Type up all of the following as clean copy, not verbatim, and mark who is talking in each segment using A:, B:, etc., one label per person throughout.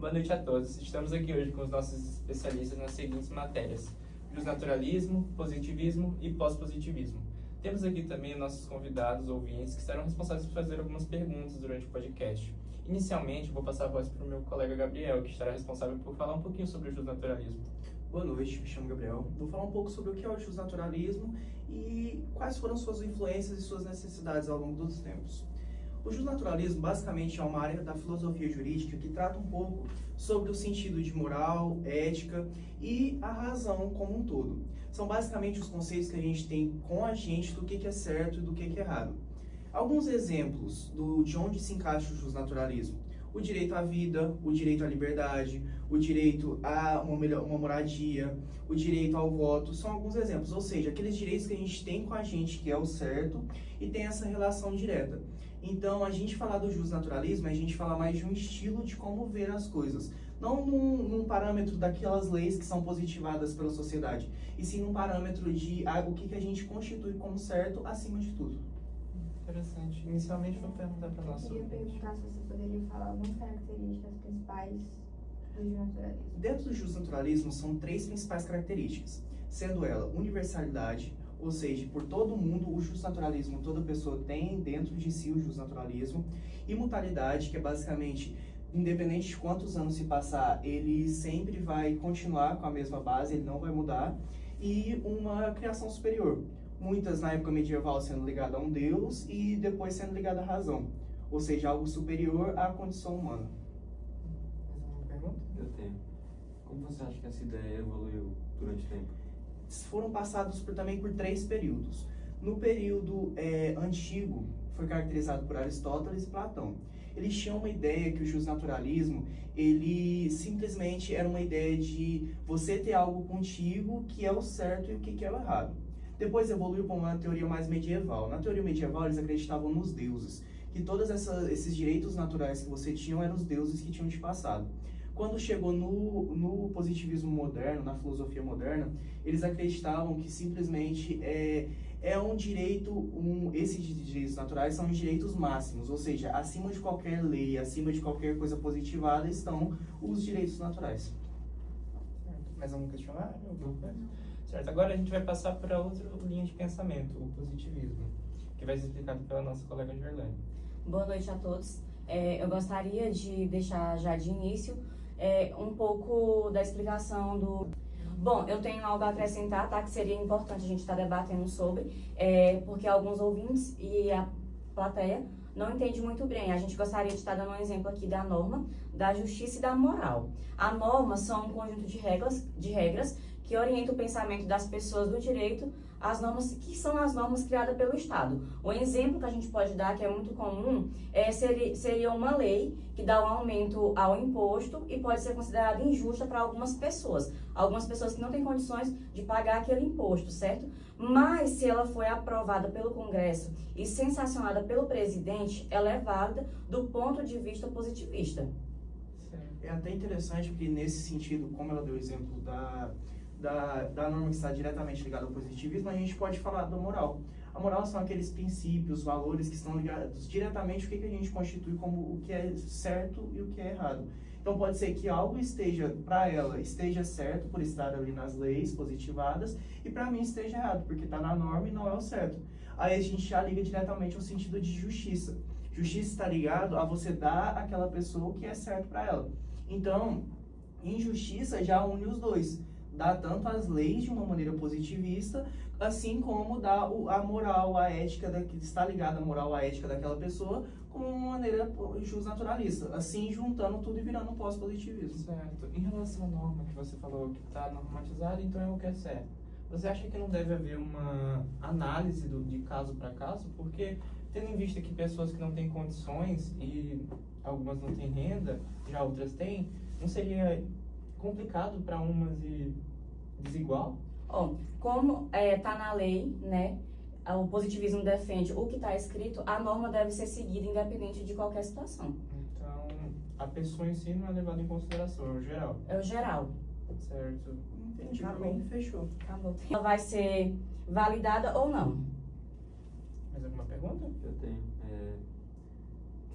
A: Boa noite a todos. Estamos aqui hoje com os nossos especialistas nas seguintes matérias: justnaturalismo, positivismo e pós-positivismo. Temos aqui também nossos convidados ouvintes que serão responsáveis por fazer algumas perguntas durante o podcast. Inicialmente, vou passar a voz para o meu colega Gabriel, que estará responsável por falar um pouquinho sobre o justnaturalismo.
B: Boa noite, me chamo Gabriel. Vou falar um pouco sobre o que é o justnaturalismo e quais foram suas influências e suas necessidades ao longo dos tempos. O justnaturalismo basicamente é uma área da filosofia jurídica que trata um pouco sobre o sentido de moral, ética e a razão como um todo. São basicamente os conceitos que a gente tem com a gente do que é certo e do que é errado. Alguns exemplos de onde se encaixa o justnaturalismo: o direito à vida, o direito à liberdade, o direito a uma moradia, o direito ao voto, são alguns exemplos. Ou seja, aqueles direitos que a gente tem com a gente, que é o certo, e tem essa relação direta. Então, a gente falar do justnaturalismo é a gente falar mais de um estilo de como ver as coisas. Não num parâmetro daquelas leis que são positivadas pela sociedade, e sim num parâmetro de o que a gente constitui como certo acima de tudo.
A: Interessante. Inicialmente, vou perguntar para nós.
C: Eu queria perguntar se você poderia falar algumas características principais do justnaturalismo.
B: Dentro do justnaturalismo, são 3 principais características, sendo ela universalidade, ou seja, por todo mundo, o justnaturalismo, toda pessoa tem dentro de si o justnaturalismo, imutalidade, que é basicamente, independente de quantos anos se passar, ele sempre vai continuar com a mesma base, ele não vai mudar, e uma criação superior. Muitas na época medieval sendo ligada a um deus e depois sendo ligada à razão, ou seja, algo superior à condição humana.
A: Mais alguma pergunta?
D: Eu tenho. Como você acha que essa ideia evoluiu durante o tempo?
B: Foram passados também por 3 períodos. No período antigo, foi caracterizado por Aristóteles e Platão. Eles tinham uma ideia que o justnaturalismo, ele simplesmente era uma ideia de você ter algo contigo que é o certo e o que é o errado. Depois evoluiu para uma teoria mais medieval. Na teoria medieval, eles acreditavam nos deuses, que todos esses direitos naturais que você tinha eram os deuses que tinham te passado. Quando chegou no positivismo moderno, na filosofia moderna, eles acreditavam que simplesmente é um direito, esses direitos naturais são os direitos máximos, ou seja, acima de qualquer lei, acima de qualquer coisa positivada estão os direitos naturais.
A: Certo. Mais algum questionário? Alguma coisa? Certo, agora a gente vai passar para outra linha de pensamento, o positivismo, que vai ser explicado pela nossa colega Gerlane.
E: Boa noite a todos. Eu gostaria de deixar já de início um pouco da explicação do... Bom, eu tenho algo a acrescentar, tá? Que seria importante a gente estar debatendo sobre, porque alguns ouvintes e a plateia não entendem muito bem. A gente gostaria de estar dando um exemplo aqui da norma, da justiça e da moral. A norma são um conjunto de regras que orienta o pensamento das pessoas do direito, as normas que são as normas criadas pelo Estado. O exemplo que a gente pode dar, que é muito comum, seria uma lei que dá um aumento ao imposto e pode ser considerada injusta para algumas pessoas que não têm condições de pagar aquele imposto, certo? Mas se ela foi aprovada pelo Congresso e sancionada pelo presidente, ela é válida do ponto de vista positivista.
B: É até interessante porque nesse sentido, como ela deu o exemplo da norma que está diretamente ligada ao positivismo, a gente pode falar da moral. A moral são aqueles princípios, valores que estão ligados diretamente ao que a gente constitui como o que é certo e o que é errado. Então pode ser que algo esteja certo por estar ali nas leis positivadas e para mim esteja errado, porque está na norma e não é o certo. Aí a gente já liga diretamente ao sentido de justiça. Justiça está ligado a você dar àquela pessoa o que é certo para ela. Então, injustiça já une os dois. Dá tanto as leis de uma maneira positivista, assim como dá a moral, a ética, que está ligada à moral, à ética daquela pessoa, como uma maneira justnaturalista. Assim, juntando tudo e virando um pós-positivismo.
A: Certo. Em relação à norma que você falou que está normatizada, então é o que é certo. Você acha que não deve haver uma análise de caso para caso? Porque, tendo em vista que pessoas que não têm condições e algumas não têm renda, já outras têm, não seria complicado para umas e desigual?
E: Como está na lei, né, o positivismo defende o que está escrito, a norma deve ser seguida independente de qualquer situação.
A: Então, a pessoa em si não é levada em consideração, é o geral.
E: É o geral.
A: Certo.
B: Entendi,
E: Tá
B: por
E: bom.
B: mim, fechou.
E: Acabou. Ela vai ser validada ou não?
A: Mais alguma pergunta?
D: Eu tenho.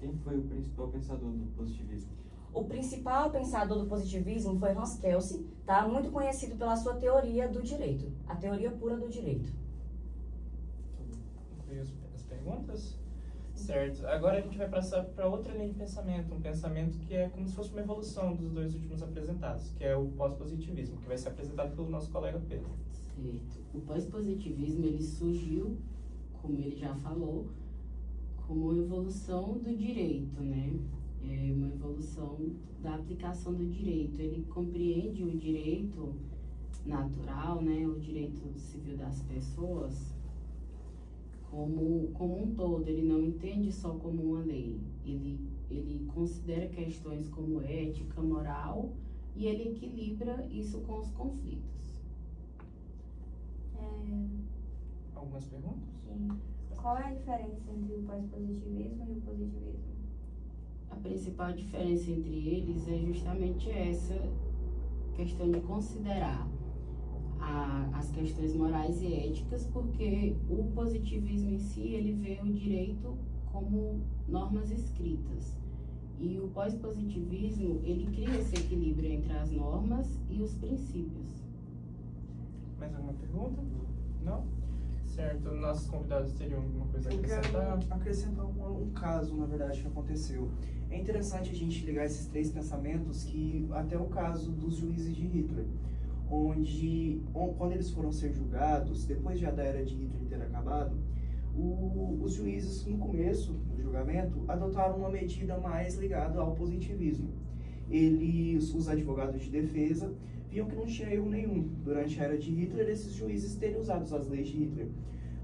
D: Quem foi o principal pensador do positivismo?
E: O principal pensador do positivismo foi Hans Kelsen, tá? Muito conhecido pela sua teoria do direito, a teoria pura do direito.
A: Concluiu as perguntas? Certo. Agora a gente vai passar para outra linha de pensamento, um pensamento que é como se fosse uma evolução dos dois últimos apresentados, que é o pós-positivismo, que vai ser apresentado pelo nosso colega Pedro.
F: Certo. O pós-positivismo, ele surgiu, como ele já falou, como uma evolução do direito, né? É uma evolução da aplicação do direito. Ele compreende o direito natural, né? O direito civil das pessoas como um todo. Ele não entende só como uma lei. Ele considera questões como ética, moral, e ele equilibra isso com os conflitos.
A: Algumas perguntas?
C: Sim. Qual é a diferença entre o pós-positivismo e o positivismo?
F: A principal diferença entre eles é justamente essa questão de considerar as questões morais e éticas, porque o positivismo em si, ele vê o direito como normas escritas. E o pós-positivismo, ele cria esse equilíbrio entre as normas e os princípios.
A: Mais alguma pergunta? Não? Certo. Nossos convidados teriam alguma coisa a
B: Eu
A: acrescentar?
B: quero acrescentar um caso, na verdade, que aconteceu. É interessante a gente ligar esses três pensamentos, que até o caso dos juízes de Hitler, onde quando eles foram ser julgados, depois já da era de Hitler ter acabado, os juízes, no começo do julgamento, adotaram uma medida mais ligada ao positivismo. Os advogados de defesa, viam que não tinha erro nenhum durante a era de Hitler esses juízes terem usado as leis de Hitler.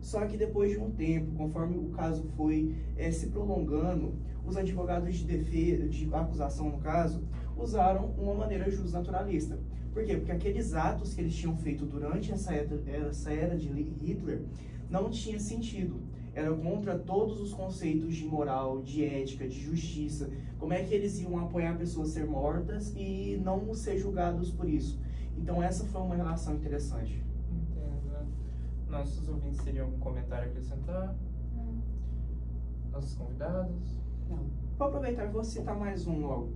B: Só que depois de um tempo, conforme o caso foi se prolongando, os advogados de defesa, de acusação no caso, usaram uma maneira justnaturalista. Por quê? Porque aqueles atos que eles tinham feito durante essa era de Hitler não tinha sentido. Era contra todos os conceitos de moral, de ética, de justiça. Como é que eles iam apoiar pessoas a ser mortas e não ser julgados por isso? Então essa foi uma relação interessante.
A: Entendo. Nossos ouvintes teriam algum comentário a acrescentar?
C: Não.
A: Nossos convidados?
F: Não.
B: Vou aproveitar e vou citar mais um logo.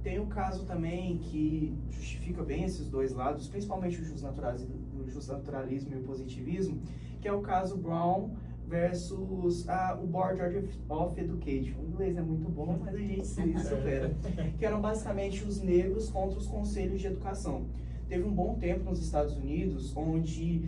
B: Tem um caso também que justifica bem esses dois lados, principalmente o justnaturalismo e o positivismo, que é o caso Brown versus o Board of Education. O inglês é muito bom, mas a gente se supera. Que eram basicamente os negros contra os conselhos de educação. Teve um bom tempo nos Estados Unidos onde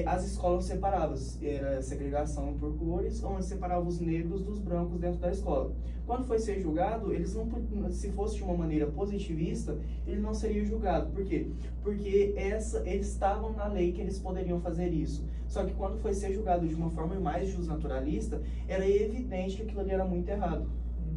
B: as escolas separavam, era segregação por cores, onde separava os negros dos brancos dentro da escola. Quando foi ser julgado, eles não, se fosse de uma maneira positivista, ele não seria julgado. Por quê? Porque eles estavam na lei que eles poderiam fazer isso. Só que quando foi ser julgado de uma forma mais justnaturalista, era evidente que aquilo ali era muito errado.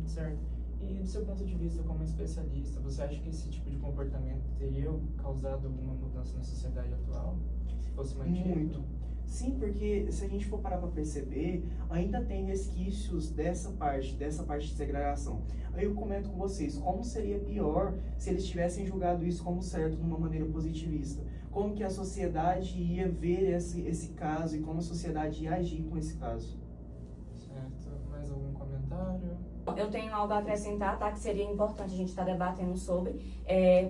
A: Certo. E do seu ponto de vista como especialista, você acha que esse tipo de comportamento teria causado alguma mudança na sociedade atual? Se fosse mantido?
B: Muito. Sim, porque se a gente for parar para perceber, ainda tem resquícios dessa parte de segregação. Aí eu comento com vocês, como seria pior se eles tivessem julgado isso como certo, de uma maneira positivista? Como que a sociedade ia ver esse caso e como a sociedade ia agir com esse caso?
A: Certo. Mais algum comentário?
E: Eu tenho algo a acrescentar, tá? Que seria importante a gente estar debatendo sobre,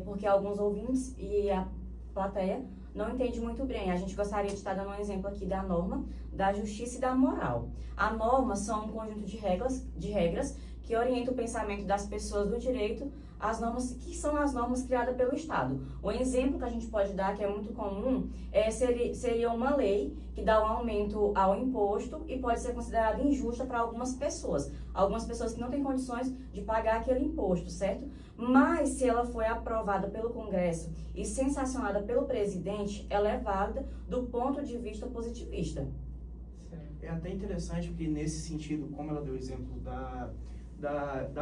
E: porque alguns ouvintes e a plateia não entendem muito bem. A gente gostaria de estar dando um exemplo aqui da norma, da justiça e da moral. A norma são um conjunto de regras que orientam o pensamento das pessoas do direito, as normas que são as normas criadas pelo Estado. O exemplo que a gente pode dar, que é muito comum, seria uma lei que dá um aumento ao imposto e pode ser considerada injusta para algumas pessoas que não têm condições de pagar aquele imposto, certo? Mas se ela foi aprovada pelo Congresso e sancionada pelo presidente, ela é válida do ponto de vista positivista.
B: É até interessante porque nesse sentido, como ela deu o exemplo da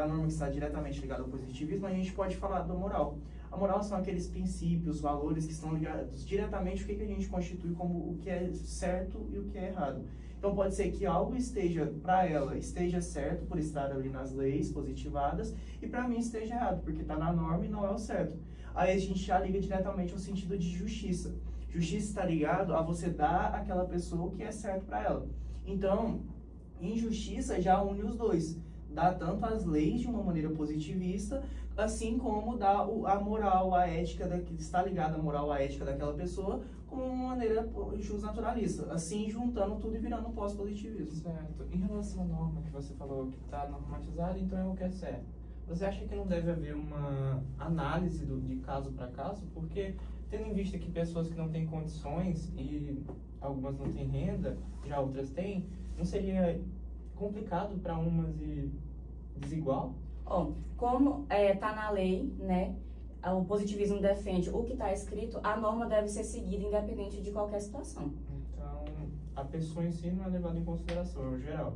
B: norma que está diretamente ligada ao positivismo, a gente pode falar da moral. A moral são aqueles princípios, valores que estão ligados diretamente ao que a gente constitui como o que é certo e o que é errado. Então pode ser que algo para ela esteja certo por estar ali nas leis positivadas e para mim esteja errado, porque está na norma e não é o certo. Aí a gente já liga diretamente ao sentido de justiça. Justiça está ligado a você dar àquela pessoa o que é certo para ela. Então, injustiça já une os dois. dá tanto as leis de uma maneira positivista, assim como dá a moral, a ética, que está ligada à moral, à ética daquela pessoa, como uma maneira justnaturalista, assim juntando tudo e virando um pós-positivismo.
A: Certo. Em relação à norma que você falou que está normatizada, então é o que é certo. Você acha que não deve haver uma análise de caso para caso? Porque, tendo em vista que pessoas que não têm condições e algumas não têm renda, já outras têm, não seria complicado para umas e desigual?
E: Como está na lei, né? O positivismo defende o que está escrito, a norma deve ser seguida independente de qualquer situação.
A: Então, a pessoa em si não é levada em consideração, é o geral.